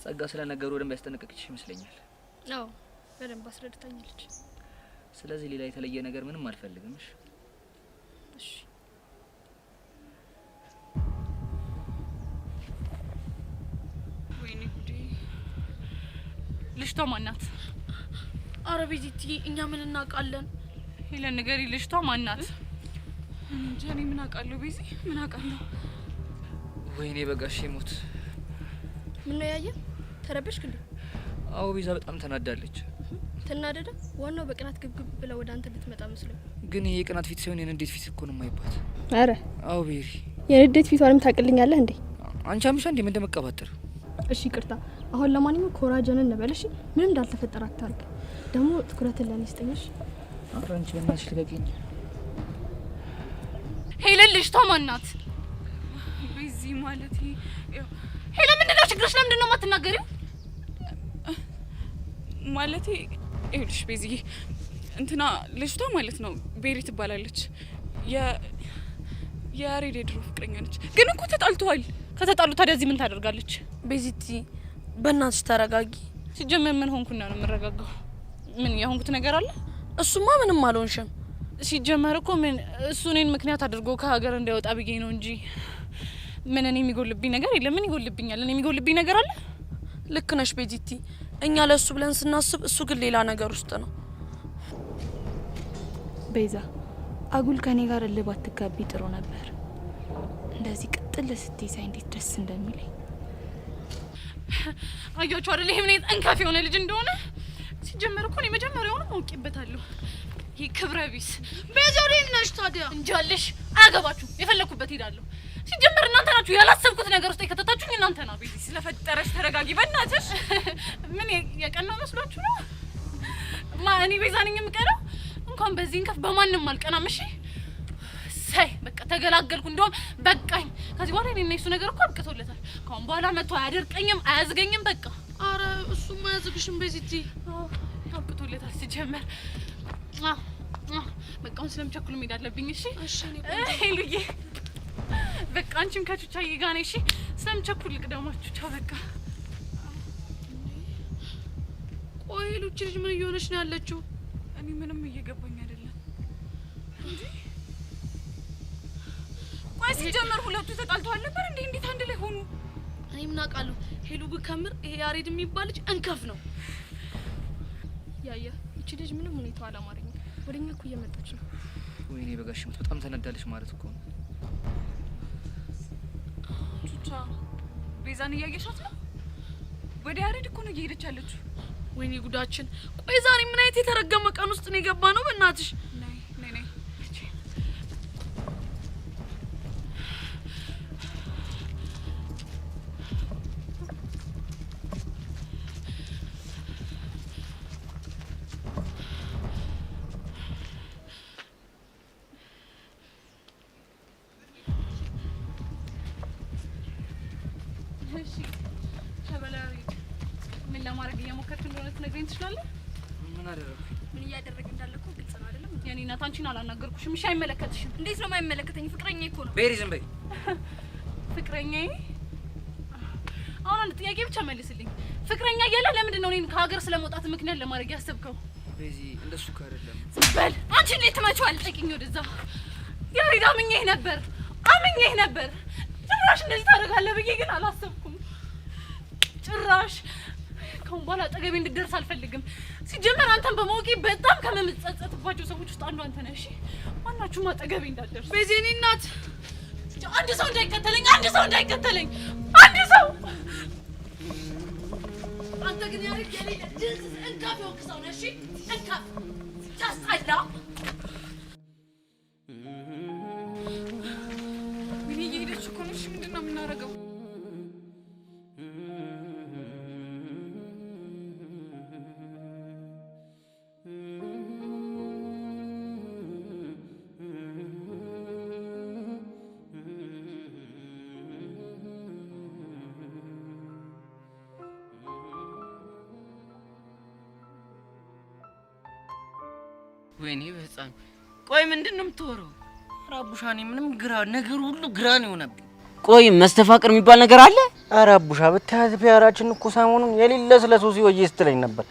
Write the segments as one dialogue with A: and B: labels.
A: ጸጋ ስለ ነገሩ ደንብ ያስጠነቀቅሽ ይመስለኛል።
B: አዎ በደንብ አስረድታኛለች።
A: ስለዚህ ሌላ የተለየ ነገር ምንም አልፈልግም።
B: እሺ
C: ወይኔ ጉዴ! ልጅቷ ማናት?
B: አረ ቤዚቲ እኛ ምን እናውቃለን?
C: ሄለን ንገሪ፣ ልጅቷ ማናት? እንጃ እኔ ምን አውቃለሁ ቤዚ፣ ምን አውቃለሁ?
A: ወይኔ በጋሽ ሞት!
B: ምን ነው ያየ? ተረበሽክ እንዴ?
A: አዎ ቤዛ በጣም ተናዳለች።
B: ተናደደ? ዋናው በቅናት ግብግብ ብላ ወደ አንተ ልትመጣ መስሎ።
A: ግን ይሄ ቅናት ፊት ሳይሆን የንዴት ፊት እኮ ነው የማይባት።
B: አረ
A: አዎ ቤሪ፣
B: የንዴት ፊቷንም ታቅልኛለህ እንዴ?
A: አንቺ አምሻ እንዴ ምን እንደመቀባጠር።
B: እሺ ይቅርታ። አሁን ለማንኛውም ኮራጀን እንበልሽ፣ ምንም እንዳልተፈጠረ አታርግ። ደግሞ ትኩረትን ለኔ ስጠኝሽ።
A: አንቺ በእናትሽ ልቀቂኝ።
C: ሄለን ልጅቷ ማናት? ቤዚ ማለት ሄለን ምንድነው ችግርሽ? ለምንድን ነው የማትናገሪው? ማለቴ ይኸውልሽ ቤዚ እንትና ልጅቷ ማለት ነው ቤሪ ትባላለች። የያሬድ የድሮ ፍቅረኛ ነች። ግን እኮ ተጣልተዋል። ከተጣሉ ታዲያ እዚህ ምን ታደርጋለች? ቤዚቲ በእናትሽ ተረጋጊ። ሲጀመር ምን ሆንኩና ነው የምረጋጋው? ምን የሆንኩት ነገር አለ? እሱማ ምንም አልሆንሽም። ሲጀመር እኮ ምን እሱ እኔን ምክንያት አድርጎ ከሀገር እንዳይወጣ ብዬ ነው እንጂ ምን እኔ የሚጎልብኝ ነገር የለም። ምን ይጎልብኛል? እኔ የሚጎልብኝ ነገር አለ? ልክ ነሽ ቤዚቲ። እኛ ለሱ ብለን ስናስብ እሱ ግን ሌላ ነገር ውስጥ ነው።
D: ቤዛ አጉል ከኔ ጋር ልባት ትጋቢ ጥሩ ነበር። እንደዚህ ቅጥል ስትይ ሳይ እንዴት ደስ እንደሚለኝ
C: አያችሁ አይደል? ይሄ ምን እንካፍ የሆነ ልጅ እንደሆነ ሲጀመር እኮ እኔ መጀመሪያውኑ አውቄበታለሁ። ይሄ ክብረ ቢስ ቤዛሪ ነሽ። ታዲያ እንጃለሽ አያገባችሁ። የፈለኩበት ሄዳለሁ። ሲጀመር እናንተ ናችሁ ያላሰብኩት ነገር ውስጥ የከተታችሁኝ እናንተ ናችሁ። ቤዚ ስለፈጠረሽ ተረጋጊ በእናትሽ። ምን የቀናው መስሏችሁ ነው? እኔ ቤዛ ነኝ የምቀናው? እንኳን በዚህ እንከፍ በማንም አልቀናም። እሺ ሳይ በቃ ተገላገልኩ። እንደውም በቃኝ። ከዚህ በኋላ እኔ እና እሱ ነገር እኮ አብቅቶለታል። ካሁን በኋላ መጥቶ አያደርቀኝም፣ አያዝገኝም። በቃ አረ እሱማ አያዝግሽም ቤዚቲ። አብቅቶለታል ሲጀመር። በቃ አሁን ስለምቸኩል መሄድ አለብኝ። እሺ ሄሉዬ በቃ አንቺም ከቹቻዬ ጋር ነሽ። እሺ ስለምቸኩል ልቅደማችሁ። ቻው በቃ። ቆይ ሄሉች ልጅ ምን እየሆነች ነው ያለችው? እኔ ምንም እየገባኝ አይደለም እንዴ። ቆይ ሲጀመር ሁለቱ ተጣልተዋል ነበር እንዴ? እንዴት አንድ ላይ ሆኑ? እኔ ምን አውቃለሁ። ሄሉ ከምር ይሄ ያሬድ የሚባል ልጅ እንከፍ ነው። ያያ እቺ ልጅ ምንም ሁኔታው አላማረኝም። ወደኛ እኮ እየመጣች ነው።
A: ወይኔ በጋሽ ሞት! በጣም ተናዳለች ማለት እኮ ነው። ቹቻ ቤዛን እያየሻት ነው? ወደ ያሬድ እኮ ነው እየሄደች ያለችው።
C: ወይኔ ጉዳችን! ቆይ ዛሬ ምን አይነት የተረገመ ቀን ውስጥ ነው የገባ ነው? በእናትሽ ነይ ነይ ነይ። እሺ ተበላሪ ምን ለማድረግ እየሞከርክ እንደሆነ ትነግረኝ ትችላለህ?
A: ምን አደረኩ?
B: ምን እያደረገ እንዳለ እኮ ግልጽ ነው አይደለም?
C: የኔ እናት አንቺን አላናገርኩሽም። እሺ አይመለከትሽም።
B: እንዴት ነው የማይመለከተኝ? ፍቅረኛዬ እኮ ነው።
A: ቤሪ ዝም በይ።
C: ፍቅረኛዬ? አሁን አንድ ጥያቄ ብቻ መልስልኝ። ፍቅረኛ እያለ ለምንድን ነው እኔን ከሀገር ስለመውጣት ምክንያት ለማድረግ ያሰብከው?
A: ቤዚ እንደሱ እኮ አይደለም።
C: በል አንቺ እንዴት ትመጪዋለሽ? ጠቂኝ ወደዛ። ያሬድ አምኜህ ነበር፣ አምኜህ ነበር። ጭራሽ እንደዚህ ታደርጋለህ ብዬ ግን አላሰብኩም። ጭራሽ ከአሁን በኋላ አጠገቤ እንድትደርስ አልፈልግም። ሲጀመር አንተን በማወቄ በጣም ከምጸጸትባቸው ሰዎች ውስጥ አንዱ አንተ ነህ። እሺ ማናችሁም አጠገቤ እንዳትደርሱ። ቤዚ የኔ እናት፣ አንድ ሰው እንዳይከተለኝ፣ አንድ ሰው እንዳይከተለኝ፣ አንድ ሰው። አንተ ግን ያሬድ የሌለ ድንዝ እንካፍ የሆንክ ሰው ነህ። እሺ እንካፍ ታስጠላ። ምን እየሄደች እኮ ነው? እሺ ምንድን ነው የምናደርገው?
E: ወይኔ በህፃን ቆይ ምንድነው የምትወራው? ራቡሻኔ ምንም ግራ ነገር ሁሉ ግራ ነው የሆነብኝ። ቆይ መስተፋቅር የሚባል ነገር አለ?
F: ኧረ አቡሻ ብታያት ፒያራችን እኮ ሰሞኑን የሌለ ስለ ሶሲ ወዬ ስትለኝ ነበር።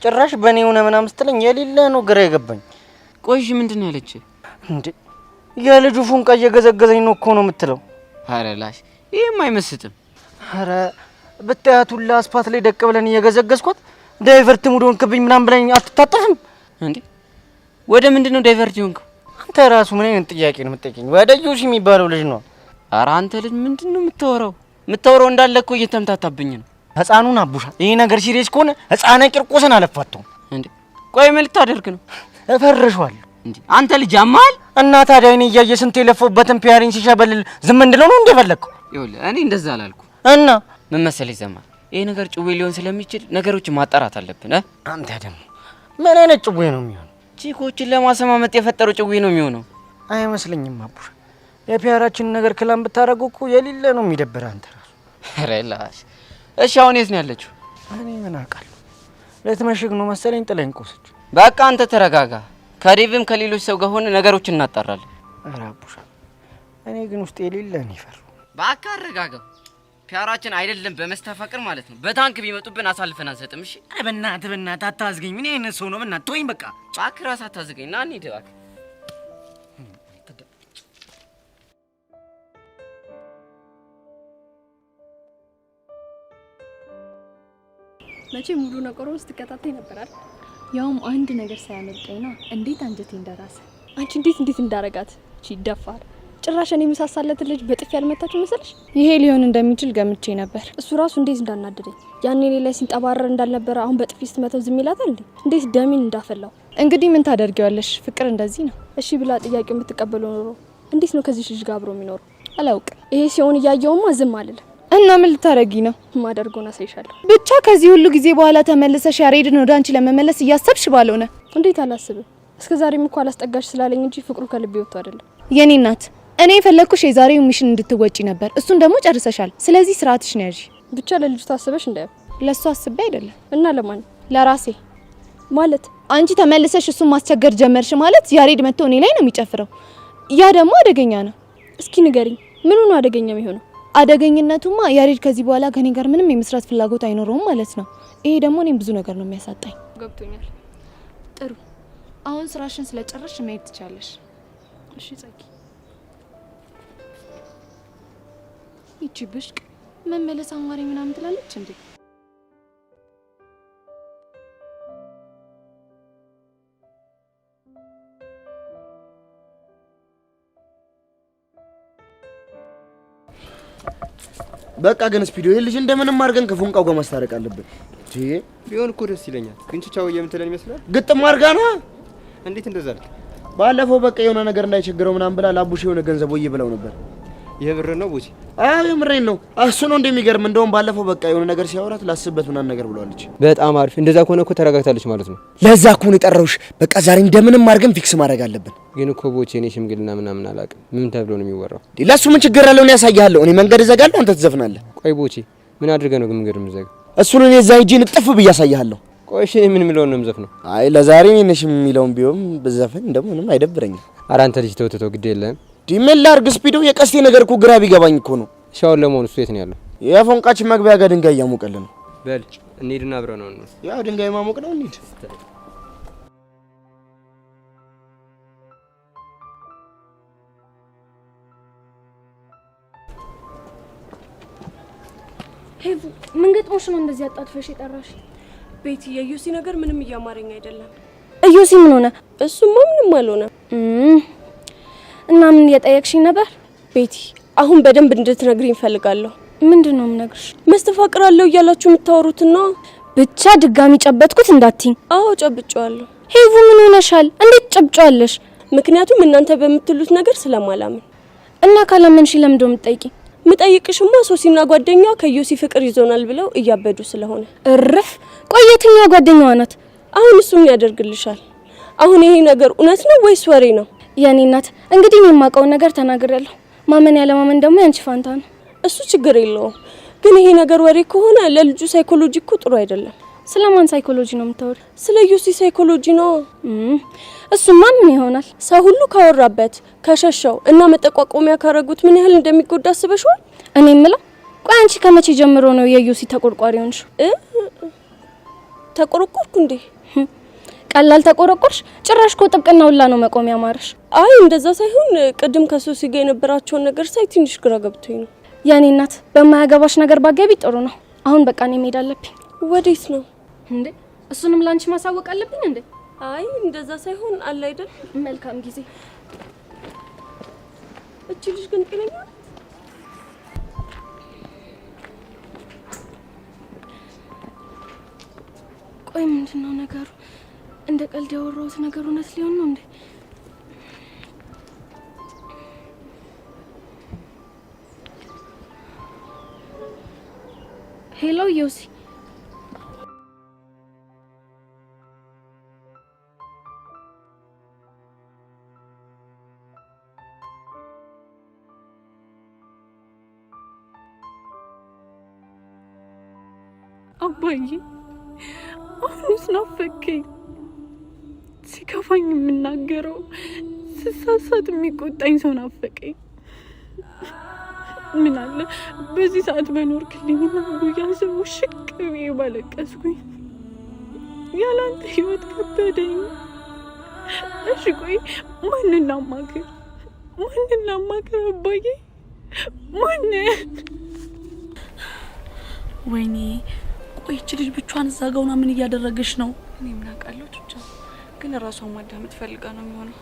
F: ጭራሽ በኔ ሆነ ምናምን ስትለኝ የሌለ ነው ግራ የገባኝ።
E: ቆይ ምንድን ነው ያለች
F: እንዴ? የልጁ ፉንቃ እየገዘገዘኝ ነው እኮ ነው የምትለው።
E: ኧረ ላሽ ይሄም አይመስጥም።
F: ኧረ ብታያት ሁላ አስፓት ላይ ደቅ ብለን እየገዘገዝኳት ዳይቨርት ሙድ ሆንክብኝ ምናምን ብለኝ አትታጠፍም
E: እንዴ? ወደ ምንድነው ዳይቨርት ሆንከው?
F: አንተ ራሱ ምን አይነት ጥያቄ ነው የምትጠይቀኝ? ወደ ዮሲ የሚባለው ልጅ ነው።
E: ኧረ አንተ ልጅ ምንድነው የምታወራው እንዳለ እኮ እየተምታታብኝ ነው።
F: ህፃኑን አቡሻ ይሄ ነገር ሲሪየስ ከሆነ ህፃና ቂርቆስን አለፋተው
E: እንዴ? ቆይ ምን ልታደርግ ነው?
F: እፈርሻለሁ
E: እንዴ አንተ ልጅ አማል
F: እና ታዲያ እኔ እያየ ስንት የለፈውበትን ፒያሪን ሲሸበልል ዝም እንድለው ነው እንደፈለግኩ?
E: ይኸውልህ እኔ እንደዛ አላልኩ
F: እና
E: ምን መሰለኝ ዘማን ይሄ ነገር ጭዌ ሊሆን ስለሚችል ነገሮችን ማጣራት አለብን።
F: አንተ ደግሞ ምን አይነት ጭዌ ነው የሚሆነው?
E: ቺኮችን ለማሰማመጥ የፈጠረው ጭዌ ነው የሚሆነው።
F: አይመስለኝም አቡሻ። የፒያራችን ነገር ክላም ብታረገው እኮ የሌለ ነው የሚደብር አንተ ራሱ።
E: ሬላሽ እሺ አሁን የት ነው ያለችው?
F: እኔ ምን አውቃለሁ። ልትመሽግ ነው መሰለኝ ጥለኝ ቆሰች።
E: በቃ አንተ ተረጋጋ። ከዴቭም ከሌሎች ሰው ጋር ሆነ ነገሮችን እናጣራለን።
F: ኧረ አቡሻ እኔ ግን ውስጥ የሌለ ነው ይፈሩ።
E: በቃ አረጋጋው። ፒያራችን አይደለም በመስተፋቅር ማለት ነው በታንክ ቢመጡብን አሳልፈን አንሰጥም። እሺ
F: በእናትህ አታዝገኝ። ምን አይነት ሰው ነው? በእናትህ ተወኝ በቃ።
E: እባክህ ራስህ አታዝገኝ። ና እንሂድ እባክህ።
B: መቼ ሙሉ ነገሩን ስትከታተይ ነበራል። ያውም አንድ ነገር ሳያመልጠኝና እንዴት አንጀቴ እንደራሰ። አንቺ እንዴት እንዳረጋት እቺ ደፋር። ጭራሽ እኔ መሳሳለት ልጅ በጥፊ ያልመታችሁ መሰለሽ?
D: ይሄ ሊሆን እንደሚችል ገምቼ ነበር።
B: እሱ ራሱ እንዴት እንዳናደደኝ ያኔ ሌላ ሲንጠባረር እንዳልነበረ አሁን በጥፊ ስትመተው ዝም ይላታል እንዴ? እንዴት ደሜን እንዳፈላው።
D: እንግዲህ ምን ታደርጊዋለሽ? ፍቅር እንደዚህ ነው።
B: እሺ ብላ ጥያቄውን ብትቀበለው ኖሮ እንዴት ነው ከዚህ ልጅ ጋር አብሮ የሚኖረው?
D: አላውቅም።
B: ይሄ ሲሆን እያየውማ ዝም አልል።
D: እና ምን ልታረጊ ነው?
B: ማደርጎና ሳይሻለሁ።
D: ብቻ ከዚህ ሁሉ ጊዜ በኋላ ተመለሰሽ ያሬድን ወደ አንቺ ለመመለስ እያሰብሽ ባልሆነ።
B: እንዴት አላስብም? እስከዛሬም እኮ አላስጠጋሽ ስላለኝ እንጂ ፍቅሩ ከልቤ ወጥቶ አይደለም።
D: የኔ እናት እኔ የፈለኩሽ የዛሬው ሚሽን እንድትወጪ ነበር። እሱን ደግሞ ጨርሰሻል። ስለዚህ ስርዓትሽ ነው ያዢ።
B: ብቻ ለልጅ ታስበሽ እንዳይው።
D: ለሱ አስቤ አይደለም።
B: እና ለማን?
D: ለራሴ
B: ማለት።
D: አንቺ ተመለሰሽ እሱን ማስቸገር ጀመርሽ ማለት ያሬድ መጥቶ እኔ ላይ ነው የሚጨፍረው። ያ ደግሞ አደገኛ ነው።
B: እስኪ ንገሪኝ፣ ምኑ ነው አደገኛ የሚሆነው?
D: አደገኝነቱማ ያሬድ ከዚህ በኋላ ከኔ ጋር ምንም የመስራት ፍላጎት አይኖረውም ማለት ነው። ይሄ ደግሞ እኔም ብዙ ነገር ነው የሚያሳጣኝ።
B: ገብቶኛል።
D: ጥሩ፣ አሁን ስራሽን ስለጨረስሽ መሄድ ትቻለሽ።
B: እሺ ጸጊ።
D: ይቺ ብሽቅ መመለስ አማሪ ምናምን ትላለች እንዴ?
F: በቃ ግን ስፒዲዮ ልጅ እንደምንም አድርገን ከፉንቃው ጋር ማስታረቅ አለብን።
G: ቢሆን እኮ ደስ ይለኛል። ግን ቻው የምትለን ይመስላል።
F: ግጥም አድርጋ ነው።
G: እንዴት እንደዛ አልክ?
F: ባለፈው በቃ የሆነ ነገር እንዳይቸግረው ምናምን ብላ ላቡሽ የሆነ ገንዘብ ወይ ብለው ነበር።
G: የብር ነው ቡሲ?
F: አዎ የምሬን ነው። እሱ ነው እንደሚገርም። እንደውም ባለፈው በቃ የሆነ ነገር ሲያወራት ላስብበት ምናምን ነገር ብለዋለች።
G: በጣም አሪፍ። እንደዛ ከሆነ እኮ ተረጋግታለች ማለት ነው።
F: ለዛ እኮ ነው የጠራሁሽ። በቃ ዛሬ እንደምንም አድርገን ፊክስ ማድረግ አለብን።
G: ግን እኮ ቦቼ እኔ ሽምግልና ምናምን አላውቅም። ምን ተብሎ ነው የሚወራው?
F: ለሱ ምን ችግር አለው? እኔ ያሳያለሁ። እኔ መንገድ እዘጋለሁ፣ አንተ ትዘፍናለህ።
G: ቆይ ቦቼ ምን አድርገህ ነው መንገድ የምዘጋው?
F: እሱን እኔ እዛ ሂጅ ንጥፍ ብዬ አሳያለሁ።
G: ቆይ እሺ ምን የሚለውን ነው የምዘፍነው?
F: አይ ለዛሬ እኔ ነሽ የሚለውን ቢሆን ብዘፍን ደግሞ ምንም አይደብረኝም።
G: ኧረ አንተ ልጅ ተው ግድ የለም።
F: ዲሜል ላርግ ስፒዶ የቀስቴ ነገር እኮ ግራ ቢገባኝ እኮ ነው።
G: ሻውን ለመሆኑ እሱ የት ነው ያለው?
F: የፎንቃችን መግቢያ ጋር ድንጋይ እያሞቀልን ነው።
G: በል እንሂድና አብረን ነው።
F: ያው ድንጋይ ማሞቅ ነው። እንሂድ።
B: ሄቡ ምን ገጥሞሽ ነው እንደዚህ አጣጥፈሽ የጠራሽ?
H: ቤቲ የዩሲ ነገር ምንም እያማረኝ አይደለም።
B: እዩሲ ምን ሆነ?
H: እሱማ ምንም አልሆነ።
B: እና ምን እየጠየቅሽኝ ነበር?
H: ቤቲ አሁን በደንብ እንድትነግሪኝ እፈልጋለሁ።
B: ምንድን ነው የምነግርሽ?
H: መስተፋቅር አለው እያላችሁ የምታወሩትና
B: ብቻ ድጋሚ ጨበጥኩት እንዳትኝ።
H: አዎ ጨብጫለሁ።
B: ሄቡ ምን ሆነሻል? እንዴት ጨብጫለሽ?
H: ምክንያቱም እናንተ በምትሉት ነገር ስለማላምን።
B: እና ካላመንሽ ለምን ደው የምትጠይቂኝ?
H: ምጠይቅሽማ ሶሲና ጓደኛዋ ከዩሲ ፍቅር ይዞናል ብለው እያበዱ ስለሆነ።
B: እረፍ። ቆየትኛው ጓደኛዋ ናት?
H: አሁን እሱም ያደርግልሻል። አሁን ይሄ ነገር እውነት ነው ወይስ ወሬ ነው?
B: የኔ እናት እንግዲህ የማውቀው ነገር ተናግሬያለሁ። ማመን ያለ ማመን ደግሞ ያንቺ ፋንታ ነው።
H: እሱ ችግር የለውም። ግን ይሄ ነገር ወሬ ከሆነ ለልጁ ሳይኮሎጂ እኮ ጥሩ አይደለም።
B: ስለማን ሳይኮሎጂ ነው የምታወሪ?
H: ስለ ዩሲ ሳይኮሎጂ ነው።
B: እሱማ ምን ይሆናል?
H: ሰው ሁሉ ካወራበት ከሸሸው እና መጠቋቆሚያ ካረጉት ምን ያህል እንደሚጎዳ አስበሽዋል?
B: እኔ የምለው ቆይ አንቺ ከመቼ ጀምሮ ነው የዩሲ ተቆርቋሪ ሆንሽ?
H: ተቆረቆርኩ እንዴ?
B: ቀላል ተቆረቆርሽ? ጭራሽ እኮ ጥብቅና ሁላ ነው መቆሚያ ማረሽ።
H: አይ እንደዛ ሳይሆን ቅድም ከሶሲ ጋር የነበራቸውን ነገር ሳይ ትንሽ ግራ ገብቶኝ ነው።
B: ያኔ እናት በማያገባሽ ነገር ባገቢ ጥሩ ነው። አሁን በቃ እኔ መሄድ አለብኝ።
H: ወዴት ነው
B: እንዴ? እሱንም ላንቺ ማሳወቅ አለብኝ እንዴ?
H: አይ እንደዛ ሳይሆን አለ አይደል?
B: መልካም ጊዜ።
H: እቺ ልጅ ግን ጤነኛ ናት?
B: ቆይ ምንድነው ነገሩ? እንደ ቀልድ ያወራሁት ነገር እውነት ሊሆን ነው እንዴ? ሄሎ ዮሲ፣
C: አባዬ አሁንስ ናፈቀኝ። ሲከፋኝ የምናገረው ስሳሳት የሚቆጣኝ ሰው ናፈቀኝ። ምን አለ በዚህ ሰዓት በኖርክልኝና ጉያ ስር ውሽቅ ብዬ ባለቀስኩኝ። ያላንተ ህይወት ከበደኝ። እሺ ቆይ ማንን ላማክር? አባዬ ማንን?
I: ወይኔ ቆይ እቺ ልጅ ብቻዋን እዛ ጋውና ምን እያደረገች ነው?
A: እኔ ምን አውቃለሁ ብቻ ግን ራሷን ማዳመጥ ፈልጋ ነው የሚሆነው።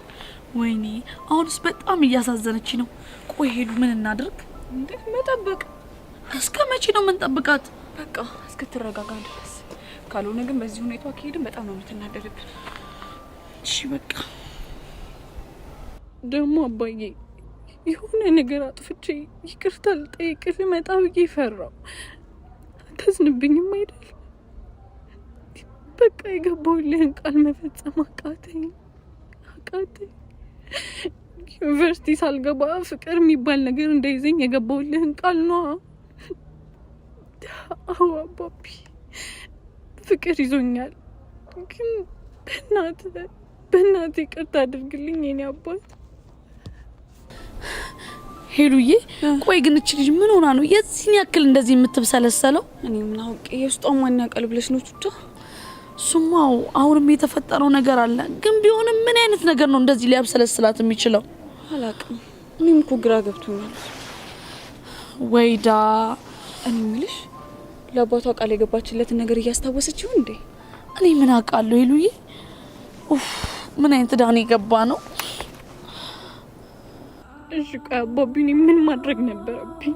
I: ወይኔ አሁንስ በጣም እያሳዘነች ነው። ቆይ ሄዱ ምን እናድርግ?
A: እንዴ መጠበቅ?
I: እስከ መቼ ነው የምንጠብቃት?
A: በቃ እስክትረጋጋ ድረስ። ካልሆነ ግን በዚህ ሁኔታ ከሄድን በጣም ነው የምትናደድብን።
I: እሺ በቃ
C: ደግሞ አባዬ የሆነ ነገር አጥፍቼ ይቅርታ ልጠይቅህ ልመጣ ብዬ ፈራው። አታዝንብኝም አይደል? በቃ የገባሁልህን ቃል መፈጸም አቃተኝ። ዩኒቨርሲቲ ሳልገባ ፍቅር የሚባል ነገር እንዳይዘኝ የገባሁልህን ቃል ነው። አዎ አባቢ ፍቅር ይዞኛል፣ ግን በእናትህ ይቅርታ አድርግልኝ የኔ አባት።
I: ሄሉዬ ቆይ ግን እቺ ልጅ ምን ሆና ነው የዚህን ያክል እንደዚህ የምትብሰለሰለው?
A: እኔ ምን አውቄ። የውስጧን ማን ያውቃል ብለሽ ነው ቹቻ?
I: ሱማው አሁንም የተፈጠረው ነገር አለ። ግን ቢሆንም ምን አይነት ነገር ነው እንደዚህ ሊያብሰለስላት የሚችለው?
A: አላውቅም። እኔም እኮ ግራ ገብቶኛል።
I: ወይዳ
A: እኔ የምልሽ ለአባቷ ቃል የገባችለትን ነገር እያስታወሰች ይሁን እንዴ?
I: እኔ ምን አውቃለሁ ሄሉዬ። ምን አይነት ዳን የገባ ነው?
C: እሺ ቆይ አባቢ እኔ ምን ማድረግ ነበረብኝ?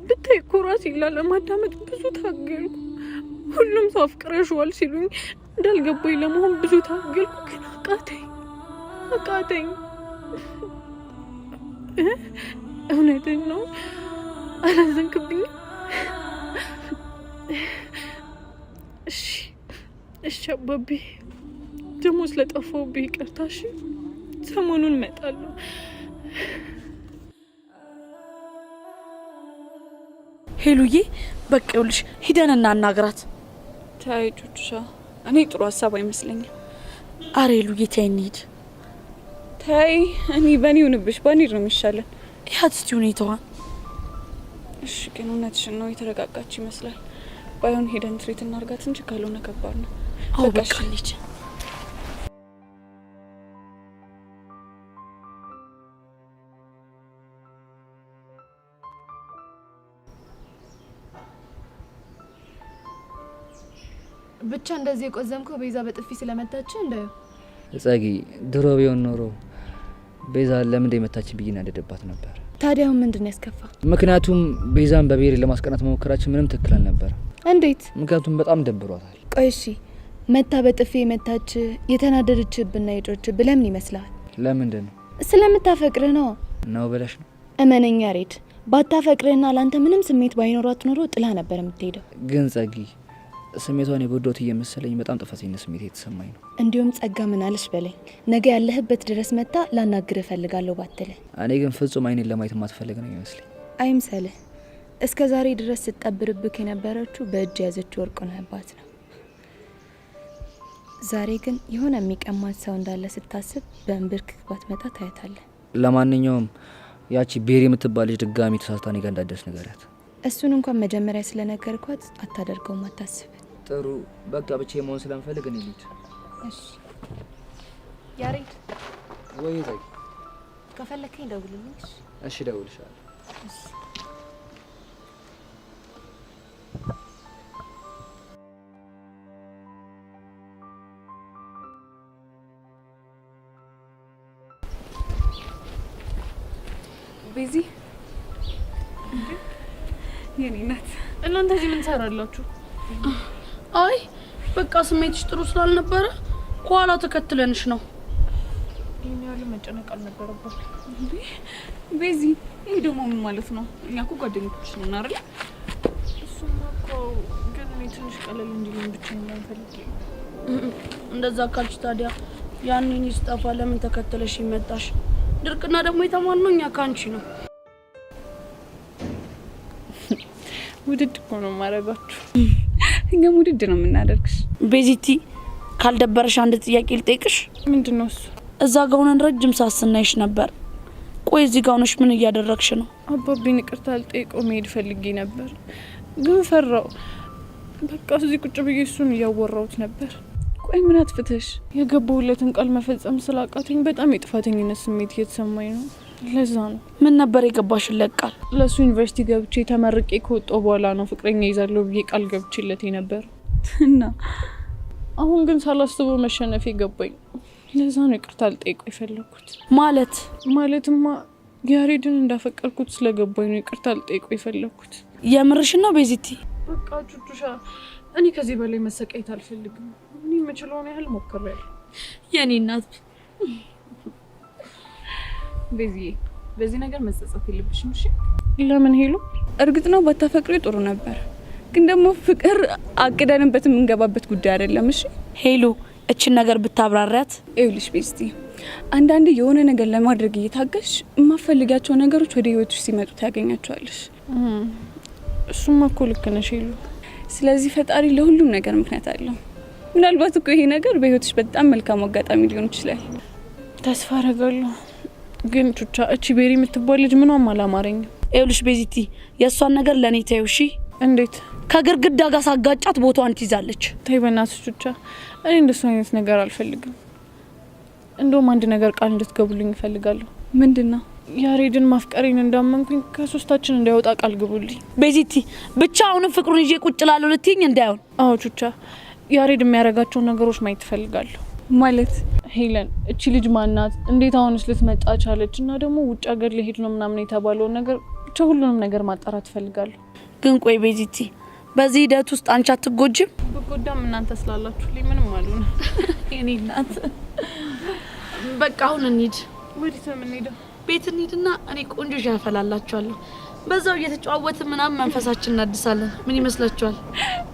C: ብታይ እኮ ራሴን ላለማዳመጥ ብዙ ታገልኩ። ሁሉም ሰው አፍቅረሽዋል ሲሉኝ እንዳልገባኝ ለመሆን ብዙ ታገልኩ፣ ግን አቃተኝ። እውነትን ነው። አላዘንክብኝም? እሺ አባቢ ደግሞ ስለጠፋሁብኝ ይቅርታ። እሺ ሰሞኑን እመጣለሁ።
I: ሄሉዬ በቃ ይኸውልሽ ሂደን እናናግራት።
A: ታይ ቹቻ፣ እኔ ጥሩ ሀሳብ አይመስለኝም።
I: አረ ሄሉዬ ተይ እንሂድ።
A: ታይ እኔ በእኔ ሆንብሽ ባንሄድ ነው የሚሻለን።
I: ያት እስቲ ሁኔታዋን።
A: እሺ ግን እውነትሽን ነው፣ የተረጋጋች ይመስላል። ባይሆን ሄደን ትሪት እናርጋት እንጂ ካልሆነ ከባድ ነው።
I: አዎ በቃ እንሂድ።
D: ብቻ እንደዚህ የቆዘምከው ቤዛ በጥፊ ስለመታች እንዳዩ
J: ጸጊ ድሮ ቢሆን ኖሮ ቤዛ ለምን እንደመታችን ብዬ እናደደባት ነበር።
D: ታዲያው ምንድነው ያስከፋ?
J: ምክንያቱም ቤዛን በብሔር ለማስቀናት መሞከራችን ምንም ትክክል አልነበረ።
D: እንዴት?
J: ምክንያቱም በጣም ደብሯታል።
D: ቆይ እሺ መታ በጥፊ መታች የተናደደችብና የጮችብ ለምን ይመስላል?
J: ለምንድን ነው?
D: ስለምታፈቅርህ ነው
J: ብለሽ ነው?
D: እመነኛ ሬድ፣ ባታፈቅርህና ላንተ ምንም ስሜት ባይኖራት ኖሮ ጥላ ነበር የምትሄደው።
J: ግን ጸጊ ስሜቷን የጎዳት እየመሰለኝ በጣም ጥፋተኝነት ስሜት የተሰማኝ ነው።
D: እንዲሁም ጸጋ ምን አለሽ በለኝ፣ ነገ ያለህበት ድረስ መታ ላናግርህ እፈልጋለሁ ባትልህ።
J: እኔ ግን ፍጹም አይኔን ለማየት ማትፈልግ ነው ይመስለኝ።
D: አይምሰልህ፣ እስከ ዛሬ ድረስ ስትጠብርብክ የነበረችው በእጅ ያዘችው ወርቅ ነባት ነው። ዛሬ ግን የሆነ የሚቀማት ሰው እንዳለ ስታስብ በእንብርክ ባትመጣ ታያታለህ።
J: ለማንኛውም ያቺ ቤሪ የምትባል ልጅ ድጋሚ ተሳስታ እኔ ጋር እንዳትደርስ ንገሪያት።
D: እሱን እንኳን መጀመሪያ ስለነገርኳት አታደርገውም፣ አታስብ።
J: ጥሩ በቃ ብቻዬን መሆን ስለምፈልግ እኔ ልሂድ።
D: እሺ ያሬድ፣
J: ወይ ዘይ
D: ከፈለከኝ ደውልልኝ።
J: እሺ ደውልሻለሁ።
A: ቤዚ የኔ ናት።
C: እናንተ እዚህ ምን ትሰራላችሁ? አይ በቃ ስሜትሽ ጥሩ ስላልነበረ ከኋላ ተከትለንሽ ነው።
A: ይሄን ያህል መጨነቅ አልነበረባትም እንዴ ቤዚ? ይሄ ደግሞ ምን ማለት ነው? እኛ እኮ ጓደኞች ነን አይደል? እሱማ እኮ ግን እኔ ትንሽ ቀለል እንዲለኝ ብቻ ነው ፈልጌ።
C: እንደዛ ካልሽ ታዲያ ያንን ይስጠፋ ለምን ተከተለሽ ይመጣሽ? ድርቅና ደግሞ የተማርነው እኛ ካንቺ ነው።
A: ውድድ እኮ ነው ማረጋችሁ። እኛም ውድድ ነው የምናደርግሽ።
I: ቤዚቲ ካልደበረሽ አንድ ጥያቄ ልጠይቅሽ።
A: ምንድነው እሱ?
I: እዛ ጋር ሆነን ረጅም ሰዓት ስናይሽ ነበር። ቆይ እዚህ ጋር ሆነሽ ምን እያደረግሽ ነው?
A: አባቤን ይቅርታ ልጠይቀው መሄድ ፈልጌ ነበር፣ ግን ፈራው። በቃ እዚህ ቁጭ ብዬ እሱን እያወራሁት ነበር። ቆይ ምን አጥፍተሽ? የገባሁለትን ቃል መፈጸም ስላቃተኝ በጣም የጥፋተኝነት ስሜት እየተሰማኝ ነው። ለዛ ነው።
I: ምን ነበር የገባሽለት ቃል?
A: ለሱ ዩኒቨርሲቲ ገብቼ ተመርቄ ከወጣሁ በኋላ ነው ፍቅረኛ ይዛለሁ ብዬ ቃል ገብቼለት ነበር እና አሁን ግን ሳላስበው መሸነፌ ገባኝ። ለዛ ነው ይቅርታ ልጠይቀው የፈለኩት። ማለትማ ያሬድን እንዳፈቀርኩት ስለገባኝ ነው ይቅርታ ልጠይቀው የፈለኩት።
I: የምርሽን ነው ቤዚቲ?
A: በቃ ቹቹሻ፣ እኔ ከዚህ በላይ መሰቃየት አልፈልግም። እኔ የምችለውን ያህል ሞክሬያለሁ።
C: የኔ እናት
A: በዚህ ነገር መጸጸት የለብሽም እሺ? ለምን ሄሉ? እርግጥ ነው ባታፈቅሪ ጥሩ ነበር፣ ግን ደግሞ ፍቅር አቅደንበት የምንገባበት ጉዳይ አይደለም። እሺ
I: ሄሉ፣ እችን ነገር ብታብራሪያት።
A: ይኸውልሽ ቤስቲ፣ አንዳንዴ የሆነ ነገር ለማድረግ እየታገሽ የማፈልጋቸው ነገሮች ወደ ህይወትሽ ሲመጡ ታገኛቸዋለሽ። እሱማ እኮ ልክ ነሽ ሄሉ። ስለዚህ ፈጣሪ ለሁሉም ነገር ምክንያት አለው። ምናልባት እኮ ይሄ ነገር በህይወትሽ በጣም መልካም አጋጣሚ ሊሆን ይችላል። ተስፋ አደርጋለሁ። ግን ቹቻ፣ እቺ ቤሪ የምትባል ልጅ ምንም አላማረኝም።
I: ይኸውልሽ ቤዚቲ፣ የእሷን ነገር ለእኔ ተይው እሺ?
A: እንዴት?
I: ከግርግዳ ጋር ሳጋጫት ቦታዋን ትይዛለች።
A: ተይ በእናትሽ ቹቻ፣ እኔ እንደሱ አይነት ነገር አልፈልግም። እንደውም አንድ ነገር ቃል እንድትገቡልኝ እፈልጋለሁ። ምንድነው? ያሬድን ማፍቀሬን እንዳመንኩኝ ከሶስታችን እንዳይወጣ ቃል ግቡልኝ።
I: ቤዚቲ፣ ብቻ አሁንም ፍቅሩን ይዤ ቁጭ ላለሁ ልትይኝ እንዳይሆን።
A: አዎ ቹቻ፣ ያሬድ የሚያደርጋቸው ነገሮች ማየት እፈልጋለሁ። ማለት ሄለን፣ እቺ ልጅ ማናት? እንዴት አሁንስ ልትመጣ ቻለች? እና ደግሞ ውጭ ሀገር ሊሄድ ነው ምናምን የተባለውን ነገር ብቻ ሁሉንም ነገር ማጣራት እፈልጋለሁ።
I: ግን ቆይ ቤዚቲ፣ በዚህ ሂደት ውስጥ አንቺ አትጎጂም?
A: ብጎዳም እናንተ ስላላችሁልኝ ምንም አልሆነ። የኔ እናት፣
C: በቃ አሁን እንሂድ።
A: ወዴት ነው የምንሄደው?
C: ቤት እንሂድና እኔ ቆንጆ ሻይ አፈላላችኋለሁ። በዛው እየተጨዋወትን ምናምን መንፈሳችን እናድሳለን። ምን ይመስላችኋል?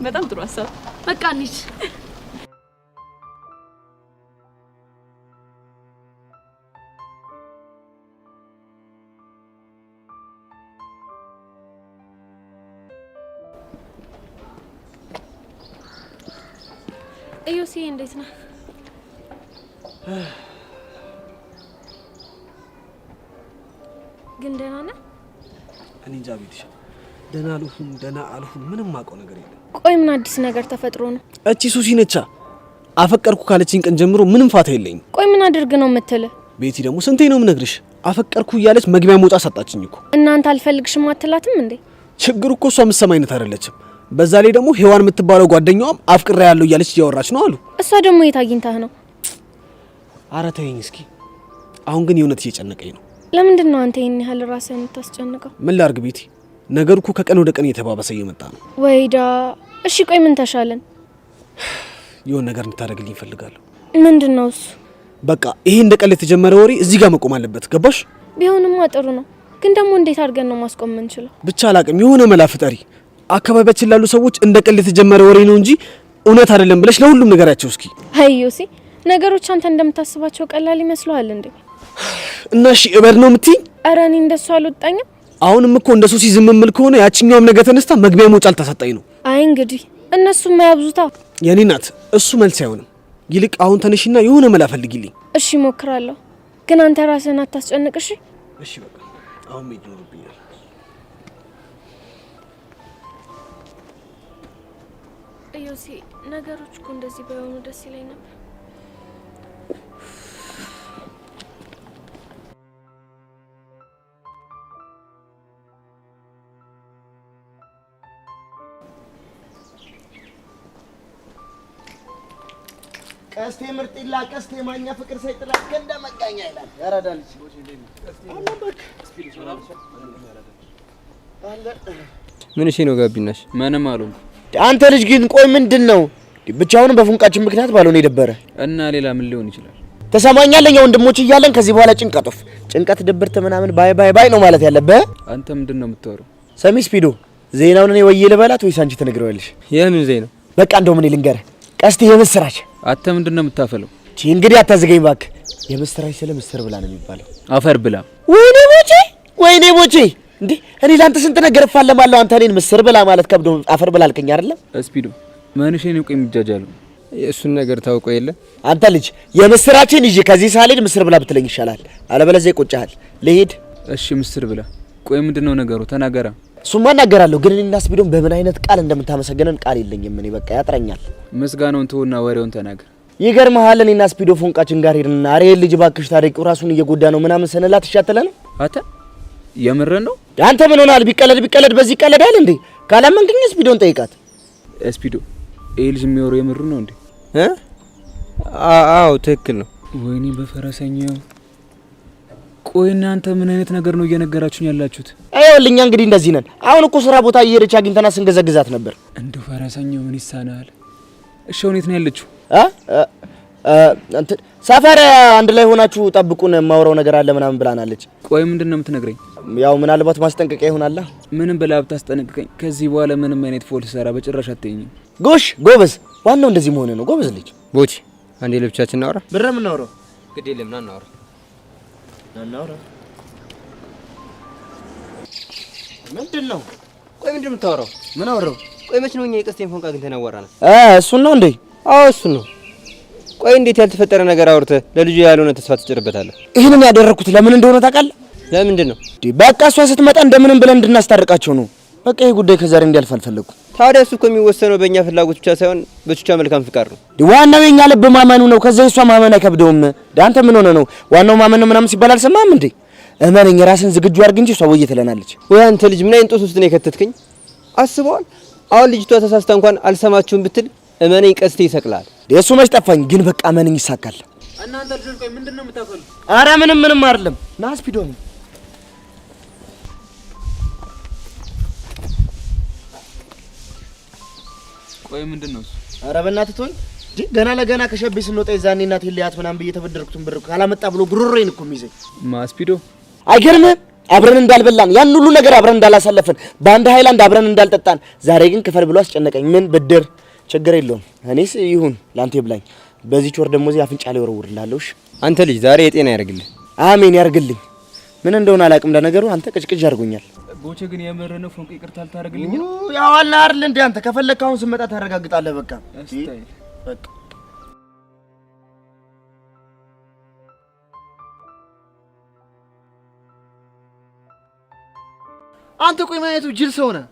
A: በጣም ጥሩ ሀሳብ።
C: በቃ እንሂድ።
B: እዩሲ፣ እንዴት ነህ? ግን ደህና ነህ?
K: እኔ እንጃ ቤትሽ፣ ደህና አልሁን ምንም ማውቀው ነገር የለም።
B: ቆይ ምን አዲስ ነገር ተፈጥሮ ነው?
K: እቺ ሱሲ ነቻ። አፈቀርኩ ካለችኝ ቀን ጀምሮ ምንም ፋታ የለኝም።
B: ቆይ ምን አድርግ ነው የምትለው?
K: ቤቲ ደግሞ ስንቴ ነው የምነግርሽ? አፈቀርኩ እያለች መግቢያ መውጣት ሰጣችኝ እኮ።
B: እናንተ አልፈልግሽም አትላትም እንዴ?
K: ችግሩ እኮ እሷ የምትሰማ አይነት አይደለችም። በዛ ላይ ደግሞ ሄዋን የምትባለው ጓደኛዋም አፍቅራ ያለው እያለች እያወራች ነው አሉ።
B: እሷ ደግሞ የት አግኝታህ ነው?
K: ኧረ ተይኝ እስኪ። አሁን ግን የእውነት እየጨነቀኝ ነው።
B: ለምንድን ነው አንተ ይሄን ያህል ራስህን የምታስጨንቀው?
K: ምን ላድርግ ቤቲ፣ ነገሩ እኮ ከቀን ወደ ቀን እየተባባሰ እየመጣ ነው።
B: ወይዳ። እሺ ቆይ ምን ተሻለን?
K: የሆነ ነገር እንድታደርግልኝ እፈልጋለሁ።
B: ምንድን ነው እሱ?
K: በቃ ይሄ እንደ ቀል የተጀመረ ወሬ እዚህ ጋር መቆም አለበት። ገባሽ?
B: ቢሆንማ ጥሩ ነው፣ ግን ደግሞ እንዴት አድርገን ነው ማስቆም የምንችለው?
K: ብቻ አላቅም፣ የሆነ መላ ፍጠሪ። አካባቢያችን ላሉ ሰዎች እንደ ቀል የተጀመረ ወሬ ነው እንጂ እውነት አይደለም ብለሽ ለሁሉም ነገራቸው እስኪ።
B: አዩሲ፣ ነገሮች አንተ እንደምታስባቸው ቀላል ይመስሉሃል እንዴ?
K: እና እሺ እበድ ነው የምትይኝ?
B: ኧረ እኔ እንደሱ አልወጣኝም።
K: አሁንም እኮ እንደ ሱሲ ዝም ምል ከሆነ ያቺኛውም ነገር ተነስታ መግቢያ መውጫ አልታሳጣኝ ነው።
H: አይ እንግዲህ እነሱም ያብዙታ።
K: የኔ ናት እሱ መልስ አይሆንም። ይልቅ አሁን ተነሽና የሆነ መላ ፈልጊልኝ።
H: እሺ ሞክራለሁ፣ ግን አንተ ራስህን አታስጨንቅ እሺ?
K: እሺ በቃ አሁን ምን ይኖርብኛል?
H: እዮሲ ነገሮች እኮ እንደዚህ ባይሆኑ ደስ ይለኝ ነበር።
F: ቀስቴ ምርጥላ ቀስቴ ማኛ ፍቅር ሳይጥላት ገንዳ መቃኛ ይላል። ያራዳልሽ
G: ምን እሺ ነው ጋቢናሽ?
E: ምንም አሉን።
F: አንተ ልጅ ግን ቆይ ምንድነው? ብቻውን በፉንቃችን ምክንያት ባልሆነ የደበረ
G: እና ሌላ ምን ሊሆን ይችላል?
F: ተሰማኛለኝ ወንድሞች እያለን ከዚህ በኋላ ጭንቀቶፍ ጭንቀት ድብርት ምናምን ባይ ባይ ባይ ነው ማለት ያለብህ።
G: አንተ ምንድነው የምታወራው?
F: ሰሚ ስፒዶ ዜናውን እኔ ወዬ ልበላት ወይስ አንቺ ትነግረዋለሽ?
G: የምን ዜና?
F: በቃ እንደው ምን ልንገርህ ቀስቴ የምስራች።
G: አንተ ምንድነው የምታፈለው?
F: እቺ እንግዲህ አታዘገኝ እባክህ። የምስራች ስለ ምስር ብላ ነው የሚባለው።
G: አፈር ብላ።
F: ወይኔ ቦቼ እንዴ እኔ ላንተ ስንት ነገር እፋለማለሁ። አንተ እኔን ምስር ብላ ማለት ከብዶ አፈር ብላ አልከኝ አይደለም?
G: ስፒዶ ማንሽ ነው ቆይ የሚጃጃለው? እሱን ነገር ታውቀው የለ
F: አንተ ልጅ የምስራችን ይዤ ከዚህ ሳልሄድ ምስር ብላ ብትለኝ ይሻላል፣ አለበለዚያ ይቆጫሃል። ልሂድ።
G: እሺ ምስር ብላ። ቆይ ምንድነው ነገሩ? ተናገራ።
F: እሱማ እናገራለሁ፣ ግን እኔና ስፒዶን በምን አይነት ቃል እንደምታመሰገነን ቃል የለኝም። እኔ በቃ ያጥረኛል።
G: ምስጋናውን ተውና ወሬውን ተናገር።
F: ይገርምሃል እኔና ስፒዶ ፎንቃችን ጋር ሄድና አሬ ልጅ ባክሽ ታሪቁ ራሱን እየጎዳ ነው ምናምን ሰነላት ይሻተለ ነው።
G: አታ የምረን ነው?
F: አንተ ምን ሆናል? ቢቀለድ በዚህ ይቀለዳል እንዴ? ካላመንከኝ ስፒዶን ጠይቃት።
G: ስፒዶ ይሄ ልጅ የሚወረው የምሩ ነው እንዴ? አዎ ትክክል ነው። ወይኔ በፈረሰኛው። ቆይ እናንተ ምን አይነት ነገር ነው እየነገራችሁኝ ያላችሁት? አይወልኛ እንግዲህ እንደዚህ ነን። አሁን እኮ ስራ ቦታ እየሄደች አግኝተና ስንገዘግዛት ነበር። እንደው ፈረሰኛው ምን ይሳናል? እሺ የት ነው ያለችው? ሰፈር አንድ ላይ ሆናችሁ ጠብቁን የማወራው ነገር አለ ምናምን ብላናለች። ቆይ ምንድነው የምትነግረኝ? ያው ምናልባት ማስጠንቀቂያ ይሆናል። ምንም ብላ ብታስጠነቅቀኝ ከዚህ በኋላ ምንም አይነት ፖሊስ ሰራ በጭራሽ አትይኝም። ጎሽ ጎበዝ፣ ዋናው እንደዚህ መሆን ነው። ጎበዝ ልጅ። ቦቲ አንዴ ለብቻችን እናወራ። ብረም እናወራ። ግድ የለም ና እናወራ። ምንድነው? ቆይ ምንድነው የምታወራው? ምን አወራው? ቆይ መች ነው እኛ የቀስቴን ፎንቃ ግን ተናወራና? እሱን ነው እንዴ? አዎ እሱን ነው። ቆይ እንዴት ያልተፈጠረ ነገር አውርተህ ለልጁ ያልሆነ ተስፋ ትጭርበታለህ? ይሄንን ያደረኩት ለምን እንደሆነ ታውቃለህ? ለምንድን ነው? በቃ እሷ ስትመጣ እንደምንም ብለን እንድናስታርቃቸው ነው። በቃ ይሄ ጉዳይ ከዛሬ እንዲያልፍ አልፈለኩም። ታዲያ እሱ እኮ የሚወሰነው በእኛ ፍላጎት ብቻ ሳይሆን በቹቻ መልካም ፍቃድ ነው። ዋናው የኛ ልብ ማመኑ ነው። ከዛ እሷ ማመን አይከብደውም። አንተ ምን ሆነ ነው? ዋናው ማመን ነው ምናምን ሲባል አልሰማህም እንዴ? እመነኝ፣ ራስን ዝግጁ አድርግ እንጂ እሷ ወዬ ትለናለች። ወይ አንተ ልጅ ምን አይነት ጦስ ውስጥ ነው የከተትከኝ? አስበዋል? አሁን ልጅቷ ተሳስታ እንኳን አልሰማችሁም ብትል እመነኝ ቀስቴ ይሰቅላል። እሱ መች ጠፋኝ፣ ግን በቃ እመነኝ ይሳካል። እናንተ ልጆች ቆይ ምንድነው የምታፈሉ? ኧረ ምንም አይደለም። ና ስፒዶ ነው። ቆይ ምንድነው እሱ? ኧረ በእናትህ ተወኝ። ገና ለገና ከሸቤ ስንወጣ የዛኔ እናቴ ሊያት ምናምን ብዬ ተበደርኩትን ብር ካላመጣ ብሎ ጉሮሮዬን እኮ የሚይዘኝ ማስፒዶ። አይገርምህም? አብረን እንዳልበላን ያን ሁሉ ነገር አብረን እንዳላሳለፈን በአንድ ሃይላንድ አብረን እንዳልጠጣን ዛሬ ግን ክፈል ብሎ አስጨነቀኝ። ምን ብድር ችግር የለውም። እኔስ ይሁን ላንተ ይብላኝ። በዚህ ወር ደግሞ እዚህ አፍንጫ ላይ ወረውርላለሁ። እሺ አንተ ልጅ ዛሬ የጤና ያርግልህ። አሜን ያርግልኝ። ምን እንደሆነ አላውቅም። ለነገሩ አንተ ቅጭቅጭ አድርጎኛል። ቦቼ ግን የመረነ ፎንቅ ይቅርታ አልታረግልኝ ነው? ያው አላ አይደል እንዴ? አንተ ከፈለክ አሁን ስመጣ ታረጋግጣለህ። በቃ በቃ አንተ ቆይ ማየቱ ጅል ሰው ነህ።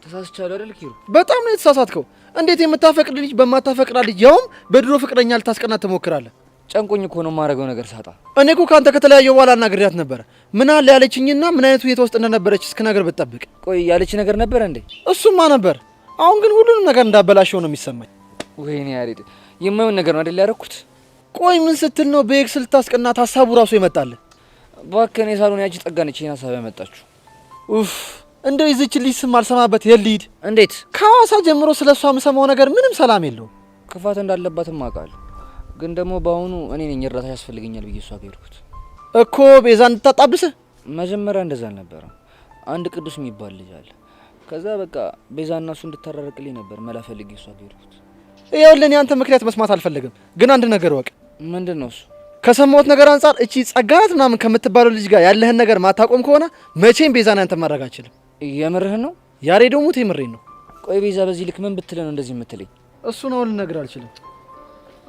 G: ተሳስቻለሁ አይደል ኪሩ? በጣም ነው የተሳሳትከው። እንዴት የምታፈቅድ ልጅ በማታፈቅራ ልጅ ያውም በድሮ ፍቅረኛ ልታስቀናት ትሞክራለህ? ጨንቆኝ እኮ ነው የማደርገው ነገር ሳጣ። እኔ እኮ ካንተ ከተለያየው በኋላ አናግሬያት ነበር። ምን አለ ያለችኝና ምን አይነቱ ሁኔታ ውስጥ እንደነበረች እስከ ነገር ብትጠብቅ። ቆይ ያለች ነገር ነበር እንዴ? እሱማ ነበር። አሁን ግን ሁሉንም ነገር እንዳበላሸው ነው የሚሰማኝ። ወይኔ ያሬድ፣ የማይሆን ነገር ነው አይደል ያደረኩት? ቆይ ምን ስትል ነው በኤክስ ልታስቀናት ሀሳቡ ራሱ ይመጣል? እባክህ እኔ ሳሎን ያቺ ጠጋነች ይሄን ሀሳብ ያመጣችሁ። ኡፍ እንደው ይዝች ልጅ ስም አልሰማበት የልሂድ። እንዴት? ከሐዋሳ ጀምሮ ስለሷ የምሰማው ነገር ምንም ሰላም የለውም። ክፋት እንዳለባትም አውቃለሁ፣ ግን ደግሞ በአሁኑ እኔ ነኝ እርዳታ ያስፈልገኛል ብዬ እሷ ጋር ሄድኩት እኮ ቤዛ እንድታጣብስህ። መጀመሪያ እንደዛ አልነበረም። አንድ ቅዱስ የሚባል ልጅ አለ። ከዛ በቃ ቤዛና እሱ እንድታራርቅልኝ ነበር መላ ፈልጌ እሷ ጋር ሄድኩት። ይኸውልህ እኔ አንተ ምክንያት መስማት አልፈልግም፣ ግን አንድ ነገር ወቅ። ምንድን ነው እሱ? ከሰማሁት ነገር አንጻር እቺ ጸጋናት ምናምን ከምትባለው ልጅ ጋር ያለህን ነገር ማታቆም ከሆነ መቼም ቤዛን አንተ ማድረግ አልችልም።
J: የምርህን ነው?
G: ያሬድ ሙት የምሬን ነው።
J: ቆይ ቤዛ በዚህ ልክ ምን ብትለ ነው እንደዚህ የምትለኝ?
G: እሱ ነው ልነግርህ አልችልም።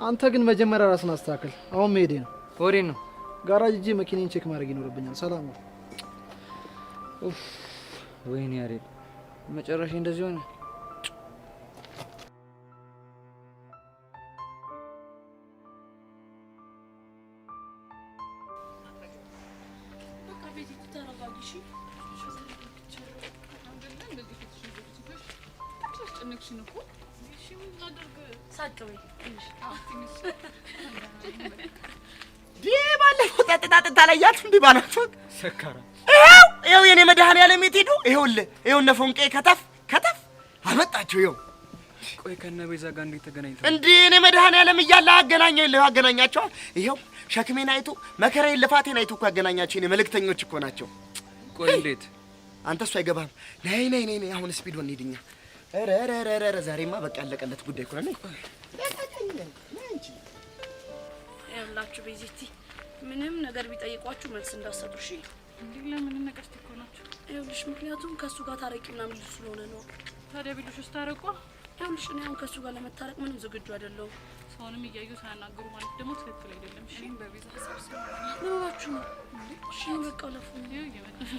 G: አንተ ግን መጀመሪያ ራስን አስተካክል። አሁን መሄዴ ነው።
J: ወዴት ነው?
G: ጋራጅ እጄ መኪናዬን ቼክ ማድረግ ይኖርብኛል። ሰላም ነው።
J: ወይኔ ያሬድ መጨረሻ እንደዚህ ሆነ።
F: ባለፈው ጠጥታ ላይ ያልፍ እንዴ ባናችሁ
G: ሰካራ
F: ይኸው የኔ መድኃኒዓለም የት ሄዱ? ይኸው እነ ፎንቄ ከተፍ አመጣቸው። ይኸው
K: ቆይ ከነ ቤዛ ጋር እንዴት ተገናኝተው
F: እንዴ? እኔ መድኃኒዓለም እያለ አገናኛቸዋል። ይኸው ሸክሜን አይቶ መከራዬን ልፋቴን አይቶ እኮ ያገናኛቸው የኔ መልእክተኞች እኮ ናቸው።
K: ቆይ እንዴት?
F: አንተ እሱ አይገባም። ነይ አሁን ስፒድ ወን ሄድኛ። ኧረ ዛሬማ በቃ ያለቀለት ጉዳይ እኮ ነው።
I: ያላችሁ ቤዚቲ ምንም ነገር ቢጠይቋችሁ መልስ እንዳሰጡ እሺ።
C: እንዴ ለምን ነገር ትኮናችሁ?
I: ይኸውልሽ ምክንያቱም ከሱ ጋር ታረቂ ምናምን ልጅ ስለሆነ ነው።
C: ታዲያ ቢሉሽስ ታረቋ?
I: ይኸውልሽ እኔ አሁን ከሱ ጋር ለመታረቅ ምንም ዝግጁ አይደለሁም።
C: ሰውንም እያዩ ሳያናገሩ ማለት ደግሞ ትክክል አይደለም። እሺ በቤዛ ሀሳብ
I: ምን ሆናችሁ ነው? እሺ በቃ ለፉ
C: ይኸው እየመጣች